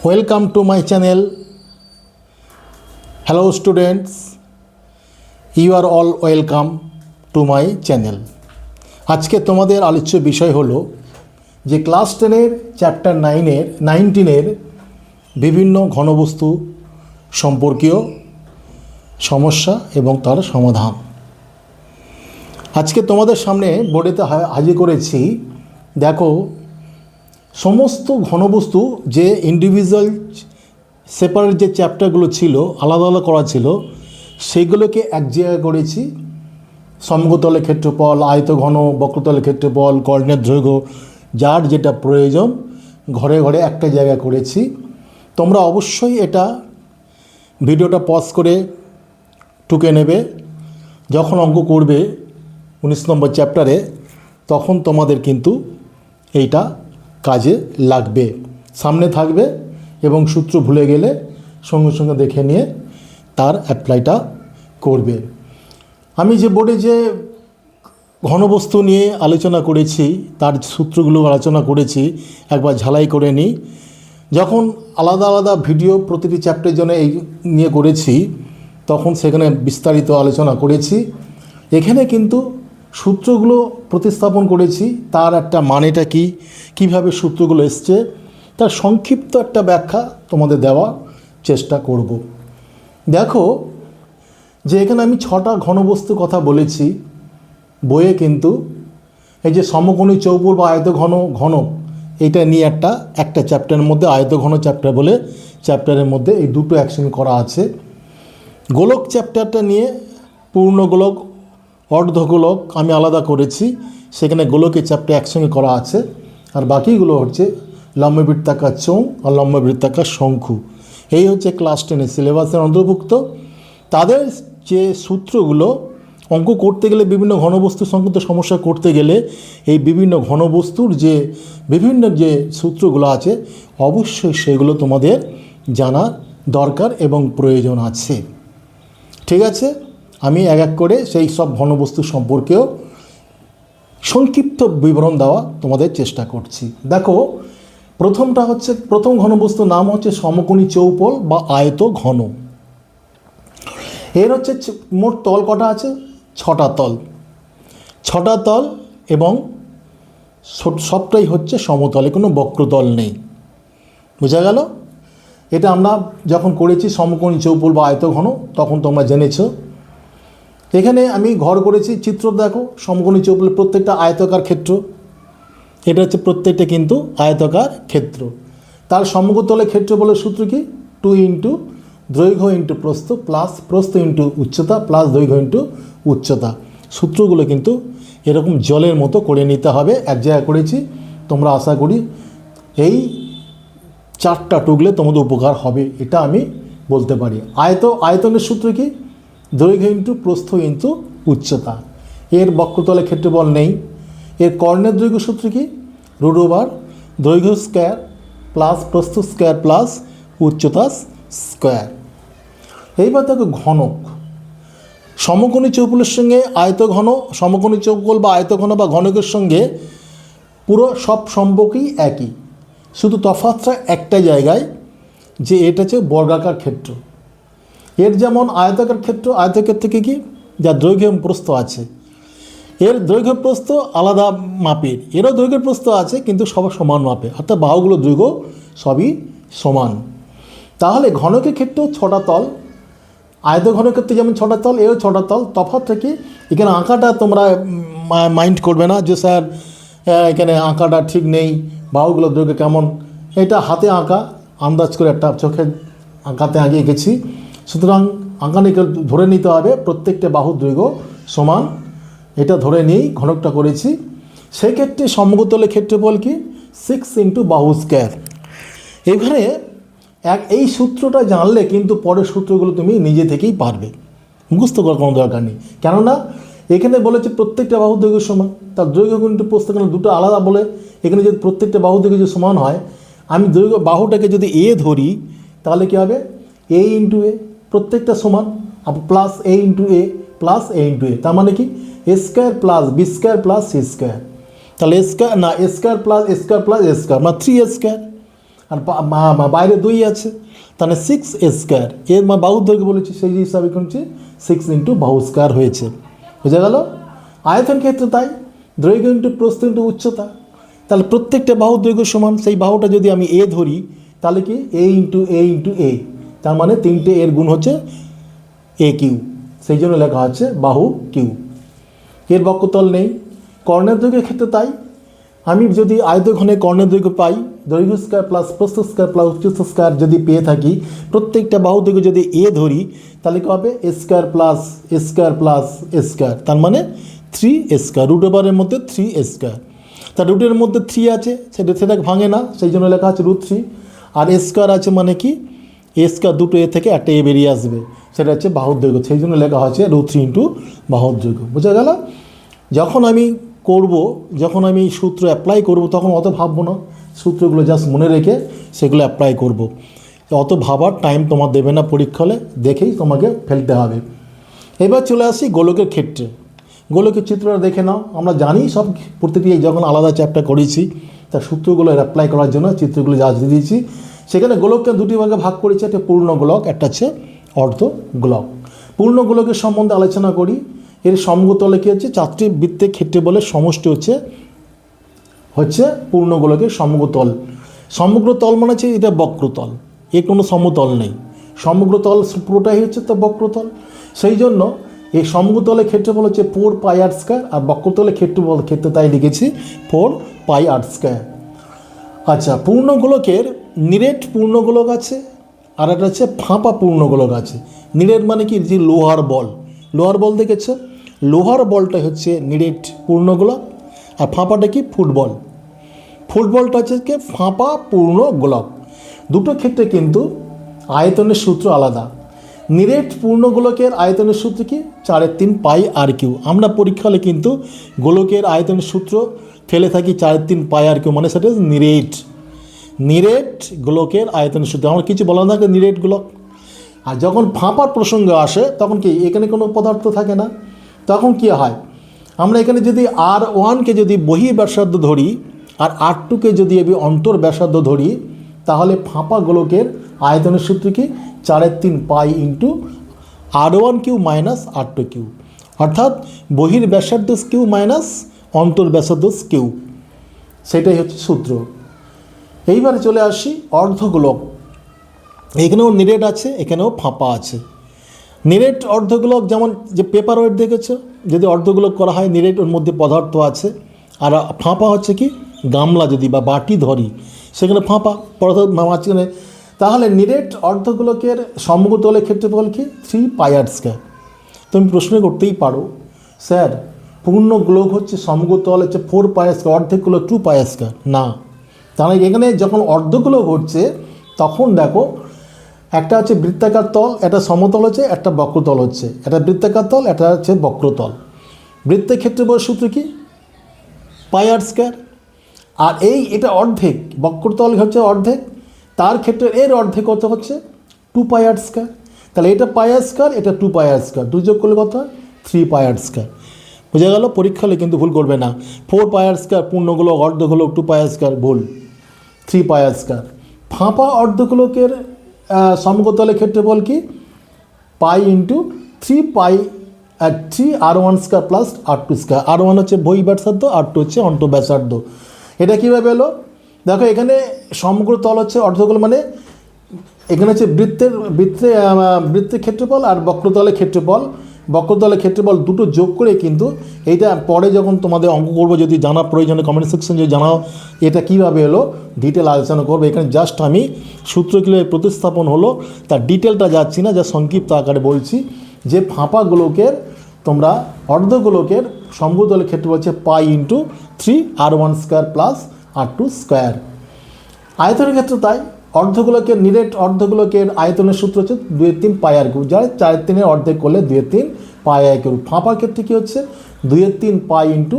Welcome to my channel. Hello students, you are all welcome to my channel. আজকে তোমাদের আলোচ্য বিষয় হলো যে ক্লাস 10 চ্যাপ্টার 19 বিভিন্ন ঘনবস্তু সম্পর্কীয় সমস্যা এবং তার সমাধান। আজকে তোমাদের সামনে বোর্ডেতে হাজির করেছি। দেখো, সমস্ত ঘনবস্তু যে ইন্ডিভিজুয়াল সেপারেট যে চ্যাপ্টারগুলো ছিল, আলাদা আলাদা করা ছিল, সেইগুলোকে এক জায়গায় করেছি। সমতলের ক্ষেত্রফল, আয়তঘন, বক্রতলের ক্ষেত্রফল, কর্ণের দৈর্ঘ্য, যার যেটা প্রয়োজন ঘরে ঘরে একটা জায়গা করেছি। তোমরা অবশ্যই এটা ভিডিওটা পজ করে টুকে নেবে। যখন অঙ্ক করবে 19 নম্বর চ্যাপ্টারে, তখন তোমাদের কিন্তু এইটা কাজে লাগবে, সামনে থাকবে এবং সূত্র ভুলে গেলে সঙ্গে সঙ্গে দেখে নিয়ে তার অ্যাপ্লাইটা করবে। আমি যে বোর্ডে যে ঘনবস্তু নিয়ে আলোচনা করেছি, তার সূত্রগুলো আলোচনা করেছি, একবার ঝালাই করে নিই। যখন আলাদা আলাদা ভিডিও প্রতিটি চ্যাপ্টারের জন্য এই নিয়ে করেছি, তখন সেখানে বিস্তারিত আলোচনা করেছি। এখানে কিন্তু সূত্রগুলো প্রতিস্থাপন করেছি, তার একটা মানেটা কি, কিভাবে সূত্রগুলো এসছে, তার সংক্ষিপ্ত একটা ব্যাখ্যা তোমাদের দেওয়ার চেষ্টা করব। দেখো যে এখানে আমি 6টা ঘনবস্তুর কথা বলেছি বইয়ে, কিন্তু এই যে সমকোণী চৌপল বা ঘন এটা নিয়ে একটা চ্যাপ্টারের মধ্যে আয়তঘন চ্যাপ্টার বলে চ্যাপ্টারের মধ্যে এই দুটো অ্যাকশন করা আছে। গোলক চ্যাপ্টারটা নিয়ে পূর্ণ গোলক, অর্ধগোলক আমি আলাদা করেছি, সেখানে গোলকের চ্যাপ্টার একসঙ্গে করা আছে। আর বাকিগুলো হচ্ছে লম্ববৃত্তাকার চোঙ আর লম্ববৃত্তাকার শঙ্কু। এই হচ্ছে ক্লাস 10 সিলেবাসের অন্তর্ভুক্ত। তাদের যে সূত্রগুলো অঙ্ক করতে গেলে, বিভিন্ন ঘনবস্তু সংক্রান্ত সমস্যা করতে গেলে, এই বিভিন্ন ঘনবস্তুর যে বিভিন্ন যে সূত্রগুলো আছে, অবশ্যই সেগুলো তোমাদের জানা দরকার এবং প্রয়োজন আছে। ঠিক আছে, আমি এক এক করে সেই সব ঘনবস্তু সম্পর্কেও সংক্ষিপ্ত বিবরণ দেওয়া তোমাদের চেষ্টা করছি। দেখো, প্রথম ঘনবস্তুর নাম হচ্ছে সমকোণী চৌপল বা আয়ত ঘন। এর হচ্ছে মোট তল কটা আছে? 6টা তল। 6টা তল এবং সবটাই হচ্ছে সমতলে, কোনো বক্রতল নেই। বোঝা গেল? এটা আমরা যখন করেছি সমকোণী চৌপল বা আয়ত ঘন, তখন তোমরা জেনেছো। এখানে আমি ঘর করেছি, চিত্র দেখো। সমকোণী চৌপলের প্রত্যেকটা আয়তাকার ক্ষেত্র, এটা হচ্ছে প্রত্যেকটা কিন্তু আয়তাকার ক্ষেত্র। তার সমগ্রতলের ক্ষেত্রফলের সূত্র কি? 2 ইন্টু দৈর্ঘ্য ইন্টু প্রস্থ প্লাস প্রস্থ ইন্টু উচ্চতা প্লাস দৈর্ঘ্য ইন্টু উচ্চতা। সূত্রগুলো কিন্তু এরকম জলের মতো করে নিতে হবে, এক জায়গায় করেছি। তোমরা আশা করি এই 4টা টুকলে তোমাদের উপকার হবে, এটা আমি বলতে পারি। আয়তনের সূত্র কি? দৈর্ঘ্য ইন্টু প্রস্থ ইন্টু উচ্চতা। এর বক্রতলের ক্ষেত্রফল নেই। এর কর্ণের দৈর্ঘ্য সূত্র কি? √, দৈর্ঘ্য স্কোয়ার প্লাস প্রস্থ স্কোয়ার প্লাস উচ্চতা স্কোয়ার। এইবার দেখো ঘনক। সমকোণী চৌপলের সঙ্গে আয়তঘন, সমকোণী চৌপল বা আয়তঘন বা ঘনকের সঙ্গে পুরো সব সম্পর্কই একই, শুধু তফাৎটা একটা জায়গায়, যে এটা হচ্ছে বর্গাকার ক্ষেত্র। এর যেমন আয়তাকার ক্ষেত্র, আয়তক্ষেত্রে কি যার দৈর্ঘ্য এবং প্রস্থ আছে, এর দৈর্ঘ্য প্রস্থ আলাদা মাপের। এরও দৈর্ঘ্য প্রস্থ আছে, কিন্তু সব সমান মাপে, অর্থাৎ বাহুগুলো দৈর্ঘ্য সবই সমান। তাহলে ঘনকের ক্ষেত্রেও 6টা তল, আয়তঘনের ক্ষেত্রে যেমন 6টা তল, এও 6টা তল। তফাৎটা কি? এখানে আঁকাটা তোমরা মাইন্ড করবে না যে স্যার এখানে আঁকাটা ঠিক নেই, বাহুগুলোর দৈর্ঘ্য কেমন। এটা হাতে আঁকা, আন্দাজ করে একটা চোখে আঁকাতে আঁকিয়ে গেছি। সুতরাং আঁকানিকে ধরে নিতে হবে প্রত্যেকটা বাহুর দৈর্ঘ্য সমান, এটা ধরে নিয়েই ঘনকটা করেছি। সেক্ষেত্রে সমগ্রতলের ক্ষেত্রফল কি? 6 ইন্টু বাহু স্কোয়ার। এখানে এই সূত্রটা জানলে কিন্তু পরের সূত্রগুলো তুমি নিজে থেকেই পারবে, মুখস্থ করার কোনো দরকার নেই। কেননা এখানে বলেছে প্রত্যেকটা বাহুর দৈর্ঘ্য সমান, তার দৈর্ঘ্য কিন্তু প্রস্থ কেন দুটো আলাদা বলে। এখানে যদি প্রত্যেকটা বাহুর দৈর্ঘ্য যদি সমান হয়, আমি দৈর্ঘ্য বাহুটাকে যদি এ ধরি, তাহলে কী হবে? এ ইন্টু এ, প্রত্যেকটা সমান, plus A into A plus A into A. তার মানে কি? A square plus B square plus C square. তাহলে A square plus A square plus A square, মানে 3a স্কোয়ার। আর বাইরে 2 আছে, তাহলে 6a স্কোয়ার, এর বাহুর দৈর্ঘ্য বলেছি, সেই হিসাবে করছি 6 ইন্টু বাহু স্কোয়ার হয়েছে। বুঝা গেল? আয়তন ক্ষেত্রে তাই, দৈর্ঘ্য ইন্টু প্রস্থ ইন্টু উচ্চতা। তাহলে প্রত্যেকটা বাহুর দৈর্ঘ্য সমান, সেই বাহুটা যদি আমি এ ধরি তাহলে কি এ ইন্টু এ, তার মানে 3টে এর গুণ হচ্ছে এ কিউ, সেই জন্য লেখা হচ্ছে বাহু কিউ। এর বক্রতল নেই। কর্ণের দৈর্ঘ্যের ক্ষেত্রে তাই, আমি যদি আয়তঘনে কর্ণের দৈর্ঘ্য পাই, দৈর্ঘ্য স্কয়ার প্লাস প্রস্থ স্কয়ার প্লাস উচ্চতা স্কয়ার যদি পেয়ে থাকি, প্রত্যেকটা বাহু দৈর্ঘ্য যদি এ ধরি তাহলে কি হবে এ স্কয়ার প্লাস এ স্কয়ার প্লাস এ স্কয়ার, তার মানে 3a স্কয়ার, রুট ওভারের মধ্যে 3a স্কয়ার। তা রুটের মধ্যে 3 আছে, সেটা ভাঙে না, সেই জন্য লেখা আছে √3। আর এ স্কয়ার আছে মানে কি এ স্কয়ার, দুটো এ থেকে একটা এ বেরিয়ে আসবে, সেটা হচ্ছে বাহুর দৈর্ঘ্য, সেই জন্য লেখা হচ্ছে √3 ইন্টু বাহুর দৈর্ঘ্য। বোঝা গেল? যখন আমি সূত্র অ্যাপ্লাই করব তখন অত ভাববো না, সূত্রগুলো জাস্ট মনে রেখে সেগুলো অ্যাপ্লাই করব। অত ভাবার টাইম তোমার দেবে না, পরীক্ষা হলে দেখেই তোমাকে ফেলতে হবে। এবার চলে আসি গোলকের ক্ষেত্রে। গোলকের চিত্রটা দেখে নাও, আমরা জানি সব, প্রতিটি যখন আলাদা চ্যাপ্টার করেছি তার সূত্রগুলো অ্যাপ্লাই করার জন্য চিত্রগুলো যা দিয়েছি। সেখানে গোলককে দুটি ভাগে ভাগ করেছি, একটা পূর্ণ গোলক, একটা হচ্ছে অর্ধ গোলক। পূর্ণ গোলকের সম্বন্ধে আলোচনা করি। এর সমগ্রতলে কী হচ্ছে, 4টি বৃত্তের ক্ষেত্রফলের সমষ্টি হচ্ছে পূর্ণ গোলকের সমগ্রতল। সমগ্রতল মানে হচ্ছে এটা বক্রতল, এর কোনো সমতল নেই। সমগ্রতল পুরোটাই হচ্ছে তো বক্রতল, সেই জন্য এই সমগ্রতলের ক্ষেত্রফল হচ্ছে 4πr², আর বক্রতলের ক্ষেত্রে তাই লিখেছি 4πr²। আচ্ছা, পূর্ণগোলকের নিরেট পূর্ণগোলক আছে, আর একটা হচ্ছে ফাঁপা পূর্ণগোলক আছে। নিরেট মানে কি, যে লোহার বল দেখেছ, লোহার বলটা হচ্ছে নিরেট পূর্ণগোলক, আর ফাঁপাটা কি ফুটবলটা হচ্ছে কি ফাঁপা পূর্ণগোলক। দুটো ক্ষেত্রে কিন্তু আয়তনের সূত্র আলাদা। নিরেট পূর্ণগোলকের আয়তনের সূত্র কি 4/3πr3। আমরা পরীক্ষা হলে কিন্তু গোলকের আয়তনের সূত্র ফেলে থাকি 4/3πr3, মানে সেটা নিরেট গোলকের আয়তনের সূত্র। আমার কিছু বলা না নিরেট গোলক। আর যখন ফাঁপার প্রসঙ্গ আসে তখন কি এখানে কোনো পদার্থ থাকে না, তখন কি হয়, আমরা এখানে যদি R1কে যদি বহি ব্যাসার্ধ ধরি আর R2কে যদি অন্তর ব্যাসার্ধ ধরি, তাহলে ফাঁপা গোলকের আয়তনের সূত্র কি 4/3π ইন্টু R1³ মাইনাস R2³, অর্থাৎ বহির ব্যাসার্ধ কিউ মাইনাস অন্তর ব্যাসার্ধ কিউ, সেটাই হচ্ছে সূত্র। এইবারে চলে আসি অর্ধগোলক। এখানেও নিরেট আছে, এখানেও ফাঁপা আছে। নিরেট অর্ধগোলক যেমন যে পেপার ওয়েট দেখেছ, যদি অর্ধগোলক করা হয় নিরেট, ওর মধ্যে পদার্থ আছে। আর ফাঁপা হচ্ছে কি গামলা যদি বা বাটি ধরি, সেখানে ফাঁপা পদার্থ মাঝখানে। তাহলে নিরেট অর্ধগোলকের সমগ্রতলের ক্ষেত্রফল কি 3πr²। তুমি প্রশ্ন করতেই পারো, স্যার পূর্ণ গোলক হচ্ছে সমগ্রতল হচ্ছে 4πr², অর্ধেক গোলক 2πr²। না, তাহলে এখানে যখন অর্ধগোলক হচ্ছে তখন দেখো একটা হচ্ছে বৃত্তাকার তল, একটা সমতল হচ্ছে, একটা বক্রতল হচ্ছে, একটা বৃত্তাকার তল, একটা হচ্ছে বক্রতল। বৃত্তের ক্ষেত্রফল সূত্র কি πr²। আর এটা অর্ধেক, বক্রতল হচ্ছে অর্ধেক, তার ক্ষেত্রে এর অর্ধেক কত হচ্ছে 2πr²। তাহলে এটা πr², এটা 2πr², দুই যোগ করলে কত হয় 3πr²। বোঝা গেল? পরীক্ষা হলে কিন্তু ভুল করবে না। 4πr² পূর্ণগোলক, অর্ধগোলক 2πr², ভুল 3πr²। ফাঁপা অর্ধগোলকের সমগ্রতলের ক্ষেত্রফল কি pi into 3r1² plus r2²। R1 হচ্ছে বহি ব্যাসার্ধ, R2 হচ্ছে অন্ত ব্যাসার্ধ। এটা কীভাবে এলো দেখো, এখানে সমগ্রতল হচ্ছে অর্ধগোলক, মানে এখানে হচ্ছে বৃত্তের ক্ষেত্রফল আর বক্রতলের ক্ষেত্রফল দুটো যোগ করে কিন্তু এইটা পরে যখন তোমাদের অঙ্ক করবো, যদি জানা প্রয়োজনে কমেন্ট সেকশন যদি জানাও এটা কীভাবে এলো, ডিটেল আলোচনা করবো। এখানে জাস্ট আমি সূত্র কীভাবে প্রতিস্থাপন হলো তার ডিটেলটা যাচ্ছি না, যা সংক্ষিপ্ত আকারে বলছি যে ফাঁপা গোলকের তোমরা অর্ধগোলকের সমগ্রতলের ক্ষেত্রফল হচ্ছে pi into 3r1² plus r2²। আয়তনের ক্ষেত্রে তাই, অর্ধগোলকের নিরেট অর্ধগোলকের আয়তনের সূত্র হচ্ছে 2/3πr3, যার 4/3 অর্ধেক করলে 2/3πr3। ফাঁপার ক্ষেত্রে কী হচ্ছে 2/3π ইন্টু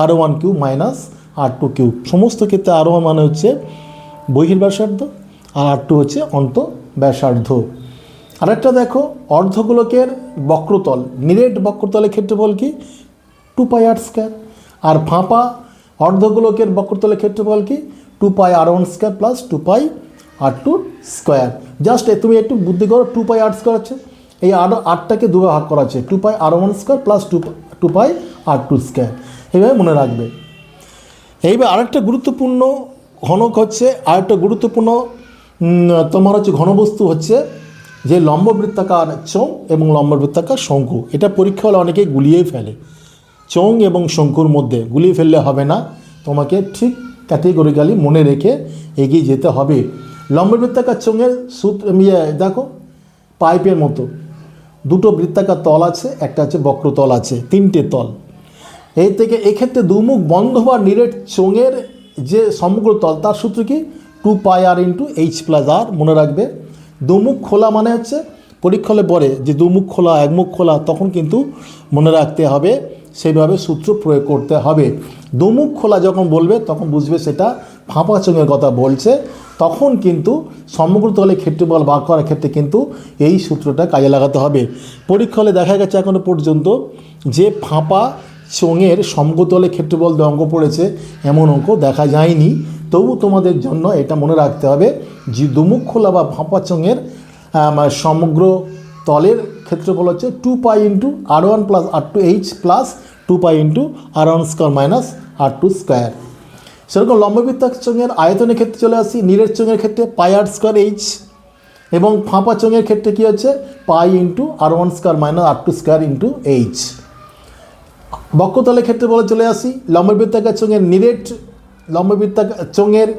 r1³ মাইনাস r2³। সমস্ত ক্ষেত্রে r1 মানে হচ্ছে বহির ব্যাসার্ধ আর r2 হচ্ছে অন্ত ব্যাসার্ধ। আরেকটা দেখো, অর্ধগোলকের বক্রতল, নিরেট বক্রতলের ক্ষেত্রফল কি 2πr², আর ফাঁপা অর্ধগোলকের বক্রতলের ক্ষেত্রফল কি 2πr1² plus 2πr²। R2 square. Just তুমি একটু বুদ্ধি করো, 2 পাই R স্কোয়ার আছে, এই আরটাকে দুভাবে ভাগ করা আছে, 2 পাই R1 স্কোয়ার প্লাস 2 পাই R2 স্কোয়ার, এইভাবে মনে রাখবে। এইবার আরেকটা গুরুত্বপূর্ণ ঘনক হচ্ছে, আরেকটা গুরুত্বপূর্ণ তোমার হচ্ছে ঘনবস্তু হচ্ছে যে লম্ববৃত্তাকার চোঙ এবং লম্ববৃত্তাকার শঙ্কু। এটা পরীক্ষা হলে অনেকেই গুলিয়েই ফেলে, চোঙ এবং শঙ্কুর মধ্যে গুলিয়ে ফেললে হবে না, তোমাকে ঠিক ক্যাটেগরিক্যালি মনে রেখে এগিয়ে যেতে হবে। লম্ববৃত্তাকার চোঙের সূত্র দেখো, পাইপের মতো দুটো বৃত্তাকার তল আছে, একটা আছে বক্রতল আছে, তিনটে তল। এই থেকে এক্ষেত্রে দুমুখ বন্ধ বা নিরেট চোঙের যে সমগ্র তল, তার সূত্র কি 2 পাই R into H plus R। মনে রাখবে, দুমুখ খোলা মানে হচ্ছে পরীক্ষা হলে পরে যে দুমুখ খোলা একমুখ খোলা, তখন কিন্তু মনে রাখতে হবে, সেইভাবে সূত্র প্রয়োগ করতে হবে। দুমুখ খোলা যখন বলবে তখন বুঝবে সেটা ফাঁপা চোঙের কথা বলছে, তখন কিন্তু সমগ্র তলে ক্ষেত্রফল বার করার ক্ষেত্রে কিন্তু এই সূত্রটা কাজে লাগাতে হবে। পরীক্ষা হলে দেখা গেছে এখনও পর্যন্ত যে ফাঁপা চোঙের সমগ্রতলে ক্ষেত্রফল দিয়ে অঙ্ক পড়েছে এমন অঙ্ক দেখা যায়নি। তবু তোমাদের জন্য এটা মনে রাখতে হবে যে দুমুখ খোলা বা ফাঁপা চোঙের সমগ্র তলের ক্ষেত্রফল হচ্ছে 2 pi into R1 plus R2 H plus 2 pi into R1 square minus R2 square. সেরকম লম্ববৃত্তাকার চোঙের আয়তনের ক্ষেত্রে চলে আসি, নিরেট চোঙের ক্ষেত্রে পাই R স্কোয়ার H, এবং ফাঁপা চোঙের ক্ষেত্রে কী হচ্ছে pi into R1 square minus R2 square into H। বক্রতলের ক্ষেত্রে বলে চলে আসি, লম্ববৃত্তাকার চোঙের লম্ববৃত্তাকার চোঙের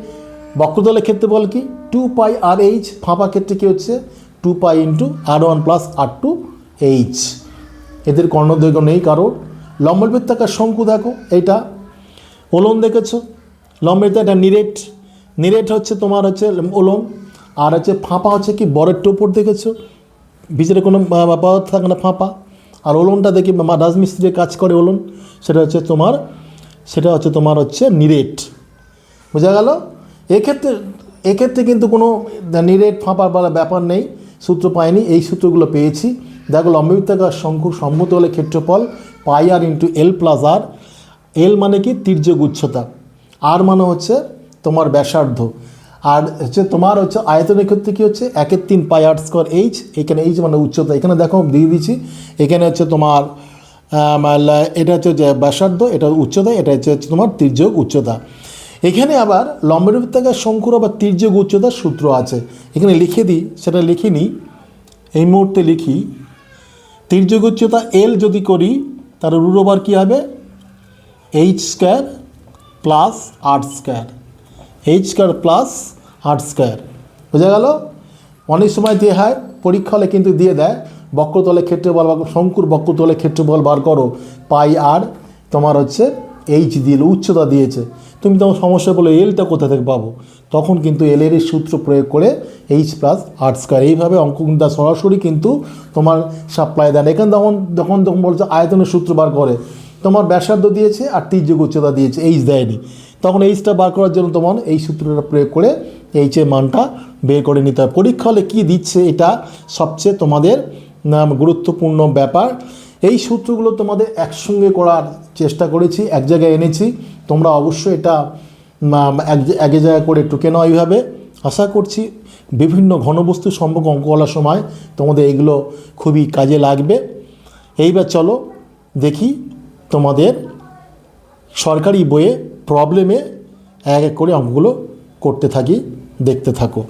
বক্রতলের ক্ষেত্রে বল কি 2 পাই RH, ফাঁপা ক্ষেত্রে কী হচ্ছে 2 pi into R1 plus R2 H। এদের কর্ণদৈর্ঘ্য নেই কারোর। লম্ববৃত্তাকার শঙ্কু দেখো, এইটা ওলন দেখেছো, লম্ববৃত্তাকার এটা নিরেট হচ্ছে তোমার হচ্ছে ওলন, আর হচ্ছে ফাঁপা হচ্ছে কি বরের টোপর দেখেছো, ভিতরে কোনো পদার্থ থাকে না ফাঁপা। আর ওলনটা দেখি রাজমিস্ত্রি কাজ করে ওলন, সেটা হচ্ছে তোমার হচ্ছে নিরেট। বোঝা গেল? এক্ষেত্রে কিন্তু কোনো নিরেট ফাঁপার বলা ব্যাপার নেই, সূত্র পাইনি, এই সূত্রগুলো পেয়েছি। দেখো, লম্ববৃত্তাকার শঙ্কুর সমতলে ক্ষেত্রফল পাই R into L plus R। এল মানে কি তির্যক উচ্চতা, আর মানে হচ্ছে তোমার ব্যাসার্ধ, আর হচ্ছে তোমার হচ্ছে আয়তনের ক্ষেত্রে কী হচ্ছে 1/3 পাই R স্কোয়ার H। এখানে H মানে উচ্চতা, এখানে দেখো দিয়ে দিচ্ছি, এখানে হচ্ছে তোমার এটা হচ্ছে যে ব্যাসার্ধ, এটা উচ্চতা, এটা হচ্ছে তোমার তির্যক উচ্চতা। এখানে আবার লম্ববৃত্তাকার শঙ্কুর আবার তির্যক উচ্চতার সূত্র আছে, এখানে লিখে দিই, সেটা লিখে নিই, এই মুহূর্তে লিখি। তির্যক উচ্চতা L যদি করি তার রুট ওভার কী হবে H square plus R square, H square plus R square. বোঝা গেল? অনেক সময় দিয়ে হয়, পরীক্ষা হলে কিন্তু দিয়ে দেয় বক্রতলের ক্ষেত্রফল বা শঙ্কুর বক্রতলের ক্ষেত্রফল বার করো, পাই R তোমার হচ্ছে H দিল, উচ্চতা দিয়েছে, তুমি তখন সমস্যা বলে এলটা কোথা থেকে পাবো, তখন কিন্তু এলের সূত্র প্রয়োগ করে H প্লাস R স্কোয়ার, এইভাবে অঙ্ক কিন্তু সরাসরি কিন্তু তোমার সাপ্লাই দেন। এখানে যখন বলছে আয়তনের সূত্র বার করে, তোমার ব্যাসার্ধ দিয়েছে আর তির্যক উচ্চতা দিয়েছে, H দেয়নি, তখন Hটা বার করার জন্য তোমার এই সূত্রটা প্রয়োগ করে H-এর মানটা বের করে নিতে হয়। পরীক্ষা হলে কী দিচ্ছে, এটা সবচেয়ে তোমাদের গুরুত্বপূর্ণ ব্যাপার। এই সূত্রগুলো তোমাদের একসঙ্গে করার চেষ্টা করেছি, এক জায়গায় এনেছি, তোমরা অবশ্যই এটা এক জায়গায় করে টুকে নাও। এইভাবে আশা করছি বিভিন্ন ঘনবস্তু সম্পর্কে অঙ্ক করার সময় তোমাদের এগুলো খুবই কাজে লাগবে। এইবার চলো দেখি তোমাদের সরকারি বইয়ে প্রবলেমে এক এক করে অঙ্কগুলো করতে থাকি, দেখতে থাকো।